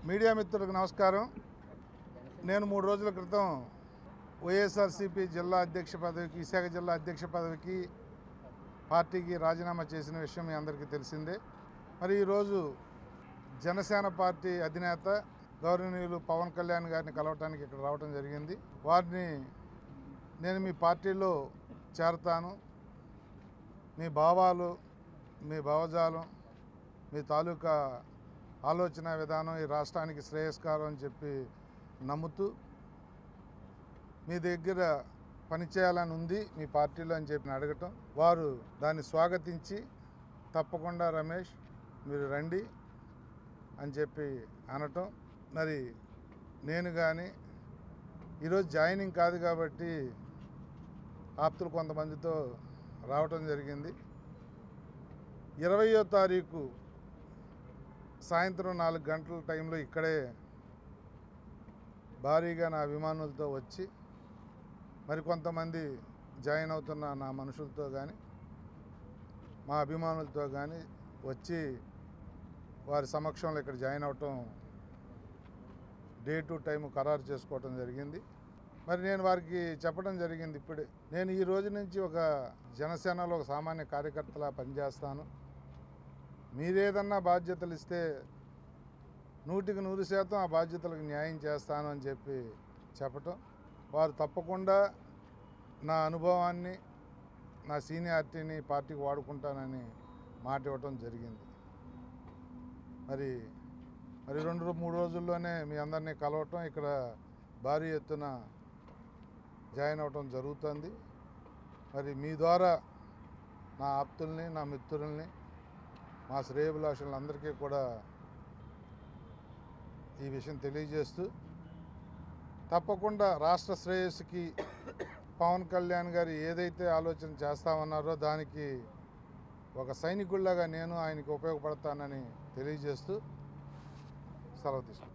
Media మిత్రులకు నమస్కారం. నేను 3 రోజుల క్రితం వైఎస్ఆర్సీపీ జిల్లా అధ్యక్ష పదవికి, విశాఖ జిల్లా అధ్యక్ష పదవికి పార్టీకి రాజీనామా చేసిన విషయం మీ అందరికీ తెలిసిందే. మరి ఈరోజు జనసేన పార్టీ అధినేత గౌరవనీయులు పవన్ కళ్యాణ్ గారిని కలవటానికి ఇక్కడ రావడం జరిగింది. వారిని నేను మీ పార్టీలో చేరతాను, మీ భావాలు, మీ భావజాలం, మీ తాలూకా ఆలోచన విధానం ఈ రాష్ట్రానికి శ్రేయస్కరం అని చెప్పి నమ్ముతూ మీ దగ్గర పనిచేయాలని ఉంది మీ పార్టీలో అని చెప్పి అడగటం, వారు దాన్ని స్వాగతించి తప్పకుండా రమేష్ మీరు రండి అని చెప్పి అనటం. మరి నేను కానీ ఈరోజు జాయినింగ్ కాదు కాబట్టి ఆప్తులు కొంతమందితో రావటం జరిగింది. 20వ తారీఖు సాయంత్రం 4 గంటల టైంలో ఇక్కడే భారీగా నా అభిమానులతో వచ్చి మరికొంతమంది జాయిన్ అవుతున్న నా మనుషులతో కానీ మా అభిమానులతో కానీ వచ్చి వారి సమక్షంలో ఇక్కడ జాయిన్ అవటం డేటు టైము ఖరారు చేసుకోవటం జరిగింది. మరి నేను వారికి చెప్పడం జరిగింది, ఇప్పుడే నేను ఈ రోజు నుంచి ఒక జనసేనలో ఒక సామాన్య కార్యకర్తలా పనిచేస్తాను, మీరేదన్నా బాధ్యతలు ఇస్తే 100% ఆ బాధ్యతలకు న్యాయం చేస్తాను అని చెప్పి చెప్పటం, వారు తప్పకుండా నా అనుభవాన్ని, నా సీనియారిటీని పార్టీకి వాడుకుంటానని మాట ఇవ్వటం జరిగింది. మరి 2-3 రోజుల్లోనే మీ అందరినీ కలవటం, ఇక్కడ భారీ ఎత్తున జాయిన్ అవ్వటం జరుగుతుంది. మరి మీ ద్వారా నా ఆప్తుల్ని, నా మిత్రుల్ని, మా శ్రేయోభిలాషులందరికీ కూడా ఈ విషయం తెలియజేస్తూ తప్పకుండా రాష్ట్ర శ్రేయస్సుకి పవన్ కళ్యాణ్ గారు ఏదైతే ఆలోచన చేస్తామన్నారో దానికి ఒక సైనికుల్లాగా నేను ఆయనకి ఉపయోగపడతానని తెలియజేస్తూ సెలవు తీసుకుంటాను.